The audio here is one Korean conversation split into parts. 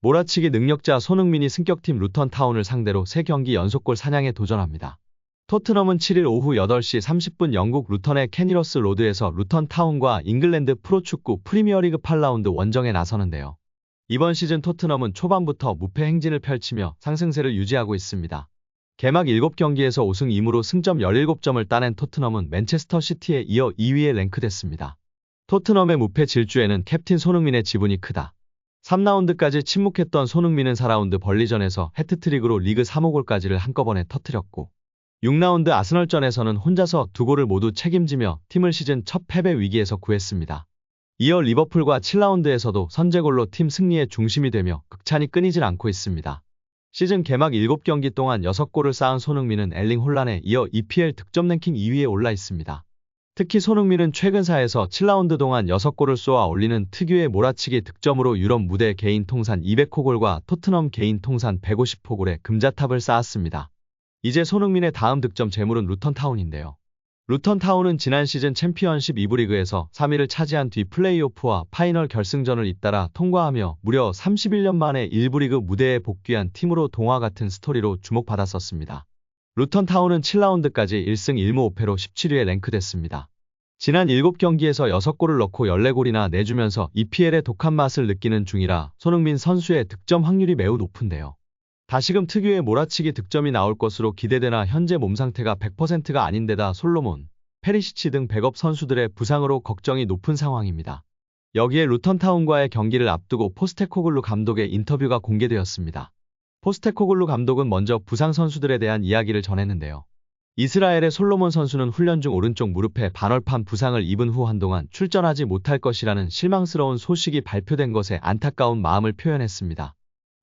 몰아치기 능력자 손흥민이 승격팀 루턴타운을 상대로 3경기 연속골 사냥에 도전합니다. 토트넘은 7일 오후 8시 30분 영국 루턴의 캐니러스 로드에서 루턴타운과 잉글랜드 프로축구 프리미어리그 8라운드 원정에 나서는데요. 이번 시즌 토트넘은 초반부터 무패 행진을 펼치며 상승세를 유지하고 있습니다. 개막 7경기에서 5승 2무로 승점 17점을 따낸 토트넘은 맨체스터 시티에 이어 2위에 랭크됐습니다. 토트넘의 무패 질주에는 캡틴 손흥민의 지분이 크다. 3라운드까지 침묵했던 손흥민은 4라운드 벌리전에서 해트트릭으로 리그 3호 골까지를 한꺼번에 터뜨렸고 6라운드 아스널전에서는 혼자서 2골을 모두 책임지며 팀을 시즌 첫 패배 위기에서 구했습니다. 이어 리버풀과 7라운드에서도 선제골로 팀 승리의 중심이 되며 극찬이 끊이질 않고 있습니다. 시즌 개막 7경기 동안 6골을 쌓은 손흥민은 엘링 홀란에 이어 EPL 득점 랭킹 2위에 올라 있습니다. 특히 손흥민은 최근 4에서 7라운드 동안 6골을 쏘아 올리는 특유의 몰아치기 득점으로 유럽 무대 개인 통산 200호 골과 토트넘 개인 통산 150호 골의 금자탑을 쌓았습니다. 이제 손흥민의 다음 득점 재물은 루턴타운인데요. 루턴타운은 지난 시즌 챔피언십 2부 리그에서 3위를 차지한 뒤 플레이오프와 파이널 결승전을 잇따라 통과하며 무려 31년 만에 1부 리그 무대에 복귀한 팀으로 동화 같은 스토리로 주목받았었습니다. 루턴타운은 7라운드까지 1승 1무 5패로 17위에 랭크됐습니다. 지난 7경기에서 6골을 넣고 14골이나 내주면서 EPL의 독한 맛을 느끼는 중이라 손흥민 선수의 득점 확률이 매우 높은데요. 다시금 특유의 몰아치기 득점이 나올 것으로 기대되나 현재 몸 상태가 100%가 아닌데다 솔로몬, 페리시치 등 백업 선수들의 부상으로 걱정이 높은 상황입니다. 여기에 루턴타운과의 경기를 앞두고 포스테코글루 감독의 인터뷰가 공개되었습니다. 포스테코글루 감독은 먼저 부상 선수들에 대한 이야기를 전했는데요. 이스라엘의 솔로몬 선수는 훈련 중 오른쪽 무릎에 반월판 부상을 입은 후 한동안 출전하지 못할 것이라는 실망스러운 소식이 발표된 것에 안타까운 마음을 표현했습니다.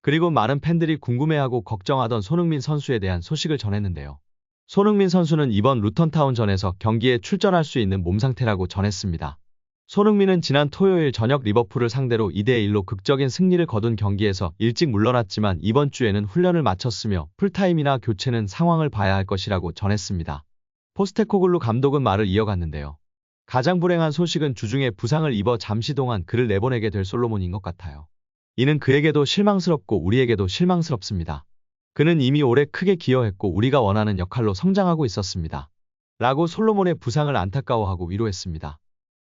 그리고 많은 팬들이 궁금해하고 걱정하던 손흥민 선수에 대한 소식을 전했는데요. 손흥민 선수는 이번 루턴타운전에서 경기에 출전할 수 있는 몸 상태라고 전했습니다. 손흥민은 지난 토요일 저녁 리버풀을 상대로 2대1로 극적인 승리를 거둔 경기에서 일찍 물러났지만 이번 주에는 훈련을 마쳤으며 풀타임이나 교체는 상황을 봐야 할 것이라고 전했습니다. 포스테코글루 감독은 말을 이어갔는데요. 가장 불행한 소식은 주중에 부상을 입어 잠시 동안 그를 내보내게 될 솔로몬인 것 같아요. 이는 그에게도 실망스럽고 우리에게도 실망스럽습니다. 그는 이미 올해 크게 기여했고 우리가 원하는 역할로 성장하고 있었습니다. 라고 솔로몬의 부상을 안타까워하고 위로했습니다.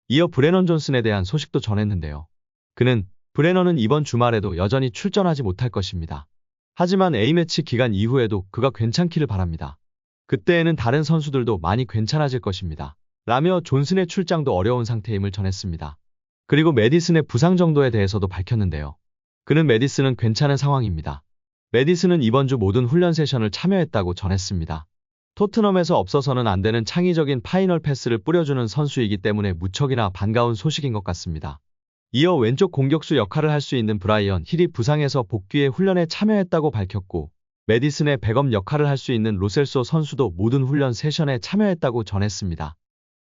이어 브레넌 존슨에 대한 소식도 전했는데요. 그는 브레넌은 이번 주말에도 여전히 출전하지 못할 것입니다. 하지만 A매치 기간 이후에도 그가 괜찮기를 바랍니다. 그때에는 다른 선수들도 많이 괜찮아질 것입니다. 라며 존슨의 출장도 어려운 상태임을 전했습니다. 그리고 메디슨의 부상 정도에 대해서도 밝혔는데요. 그는 메디슨은 괜찮은 상황입니다. 메디슨은 이번 주 모든 훈련 세션을 참여했다고 전했습니다. 토트넘에서 없어서는 안 되는 창의적인 파이널 패스를 뿌려주는 선수이기 때문에 무척이나 반가운 소식인 것 같습니다. 이어 왼쪽 공격수 역할을 할 수 있는 브라이언 힐이 부상에서 복귀해 훈련에 참여했다고 밝혔고 메디슨의 백업 역할을 할 수 있는 로셀소 선수도 모든 훈련 세션에 참여했다고 전했습니다.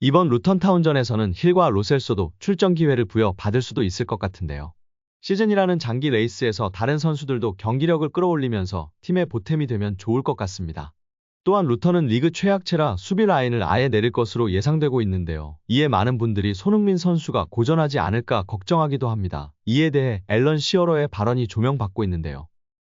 이번 루턴타운전에서는 힐과 로셀소도 출전 기회를 부여받을 수도 있을 것 같은데요. 시즌이라는 장기 레이스에서 다른 선수들도 경기력을 끌어올리면서 팀의 보탬이 되면 좋을 것 같습니다. 또한 루턴은 리그 최약체라 수비 라인을 아예 내릴 것으로 예상되고 있는데요. 이에 많은 분들이 손흥민 선수가 고전하지 않을까 걱정하기도 합니다. 이에 대해 앨런 시어러의 발언이 조명받고 있는데요.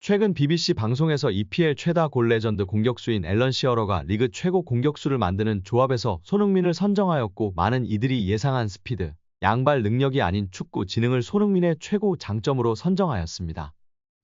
최근 BBC 방송에서 EPL 최다 골 레전드 공격수인 앨런 시어러가 리그 최고 공격수를 만드는 조합에서 손흥민을 선정하였고 많은 이들이 예상한 스피드, 양발 능력이 아닌 축구 지능을 손흥민의 최고 장점으로 선정하였습니다.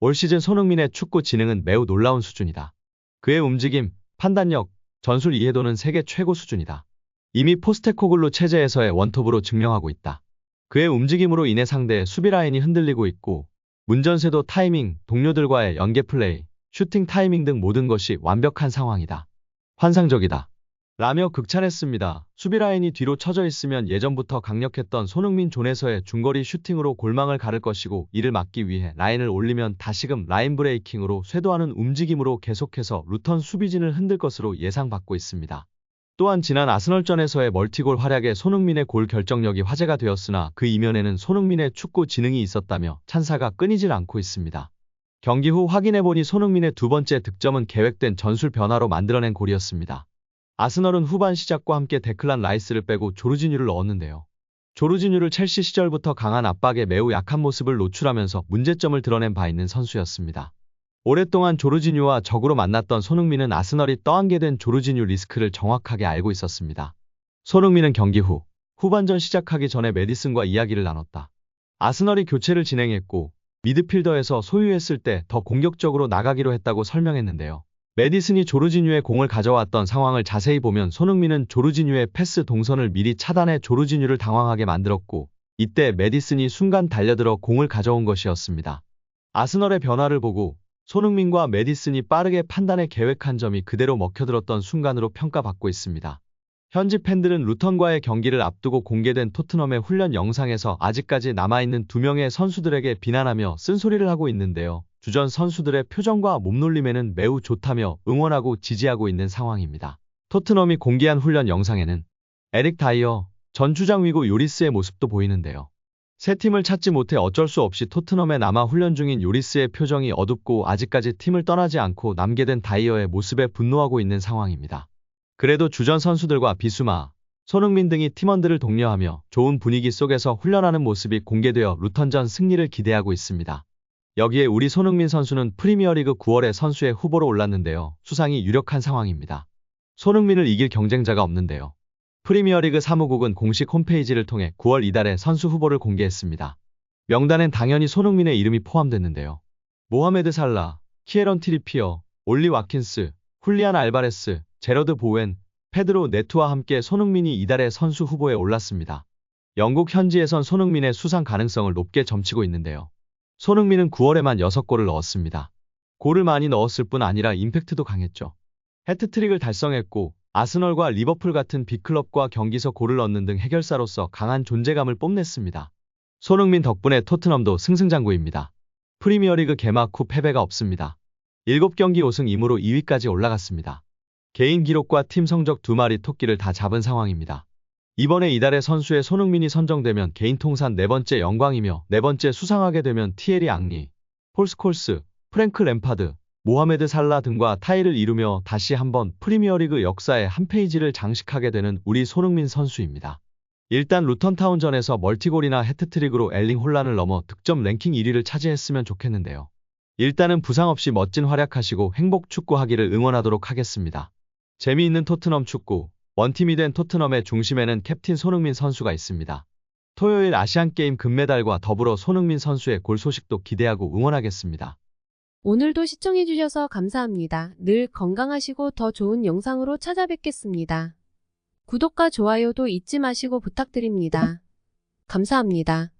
올 시즌 손흥민의 축구 지능은 매우 놀라운 수준이다. 그의 움직임, 판단력, 전술 이해도는 세계 최고 수준이다. 이미 포스테코글루 체제에서의 원톱으로 증명하고 있다. 그의 움직임으로 인해 상대의 수비 라인이 흔들리고 있고 문전세도 타이밍, 동료들과의 연계 플레이, 슈팅 타이밍 등 모든 것이 완벽한 상황이다. 환상적이다. 라며 극찬했습니다. 수비 라인이 뒤로 처져 있으면 예전부터 강력했던 손흥민 존에서의 중거리 슈팅으로 골망을 가를 것이고 이를 막기 위해 라인을 올리면 다시금 라인 브레이킹으로 쇄도하는 움직임으로 계속해서 루턴 수비진을 흔들 것으로 예상받고 있습니다. 또한 지난 아스널전에서의 멀티골 활약에 손흥민의 골 결정력이 화제가 되었으나 그 이면에는 손흥민의 축구 지능이 있었다며 찬사가 끊이질 않고 있습니다. 경기 후 확인해보니 손흥민의 두 번째 득점은 계획된 전술 변화로 만들어낸 골이었습니다. 아스널은 후반 시작과 함께 데클란 라이스를 빼고 조르지뉴를 넣었는데요. 조르지뉴를 첼시 시절부터 강한 압박에 매우 약한 모습을 노출하면서 문제점을 드러낸 바 있는 선수였습니다. 오랫동안 조르지뉴와 적으로 만났던 손흥민은 아스널이 떠안게 된 조르지뉴 리스크를 정확하게 알고 있었습니다. 손흥민은 경기 후 후반전 시작하기 전에 메디슨과 이야기를 나눴다. 아스널이 교체를 진행했고 미드필더에서 소유했을 때 더 공격적으로 나가기로 했다고 설명했는데요. 메디슨이 조르지뉴의 공을 가져왔던 상황을 자세히 보면 손흥민은 조르지뉴의 패스 동선을 미리 차단해 조르지뉴를 당황하게 만들었고 이때 메디슨이 순간 달려들어 공을 가져온 것이었습니다. 아스널의 변화를 보고 손흥민과 메디슨이 빠르게 판단해 계획한 점이 그대로 먹혀들었던 순간으로 평가받고 있습니다. 현지 팬들은 루턴과의 경기를 앞두고 공개된 토트넘의 훈련 영상에서 아직까지 남아있는 2명의 선수들에게 비난하며 쓴소리를 하고 있는데요. 주전 선수들의 표정과 몸놀림에는 매우 좋다며 응원하고 지지하고 있는 상황입니다. 토트넘이 공개한 훈련 영상에는 에릭 다이어, 전 주장 위고 요리스의 모습도 보이는데요. 새 팀을 찾지 못해 어쩔 수 없이 토트넘에 남아 훈련 중인 요리스의 표정이 어둡고 아직까지 팀을 떠나지 않고 남게 된 다이어의 모습에 분노하고 있는 상황입니다. 그래도 주전 선수들과 비수마, 손흥민 등이 팀원들을 독려하며 좋은 분위기 속에서 훈련하는 모습이 공개되어 루턴전 승리를 기대하고 있습니다. 여기에 우리 손흥민 선수는 프리미어리그 9월에 선수의 후보로 올랐는데요. 수상이 유력한 상황입니다. 손흥민을 이길 경쟁자가 없는데요. 프리미어리그 사무국은 공식 홈페이지를 통해 9월 이달에 선수 후보를 공개했습니다. 명단엔 당연히 손흥민의 이름이 포함됐는데요. 모하메드 살라, 키에런 트리피어, 올리 와킨스, 훌리안 알바레스, 제러드 보웬, 페드로 네투와 함께 손흥민이 이달의 선수 후보에 올랐습니다. 영국 현지에선 손흥민의 수상 가능성을 높게 점치고 있는데요. 손흥민은 9월에만 6골을 넣었습니다. 골을 많이 넣었을 뿐 아니라 임팩트도 강했죠. 해트트릭을 달성했고 아스널과 리버풀 같은 빅클럽과 경기서 골을 넣는 등 해결사로서 강한 존재감을 뽐냈습니다. 손흥민 덕분에 토트넘도 승승장구입니다. 프리미어리그 개막 후 패배가 없습니다. 7경기 5승 2무로 2위까지 올라갔습니다. 개인 기록과 팀 성적 2마리 토끼를 다 잡은 상황입니다. 이번에 이달의 선수에 손흥민이 선정되면 개인 통산 4번째 영광이며 4번째 수상하게 되면 티에리 앙리, 폴 스콜스, 프랭크 램파드, 모하메드 살라 등과 타이를 이루며 다시 한번 프리미어리그 역사의 한 페이지를 장식하게 되는 우리 손흥민 선수입니다. 일단 루턴타운전에서 멀티골이나 해트트릭으로 엘링 홀란을 넘어 득점 랭킹 1위를 차지했으면 좋겠는데요. 일단은 부상 없이 멋진 활약하시고 행복 축구하기를 응원하도록 하겠습니다. 재미있는 토트넘 축구, 원팀이 된 토트넘의 중심에는 캡틴 손흥민 선수가 있습니다. 토요일 아시안게임 금메달과 더불어 손흥민 선수의 골 소식도 기대하고 응원하겠습니다. 오늘도 시청해주셔서 감사합니다. 늘 건강하시고 더 좋은 영상으로 찾아뵙겠습니다. 구독과 좋아요도 잊지 마시고 부탁드립니다. 감사합니다.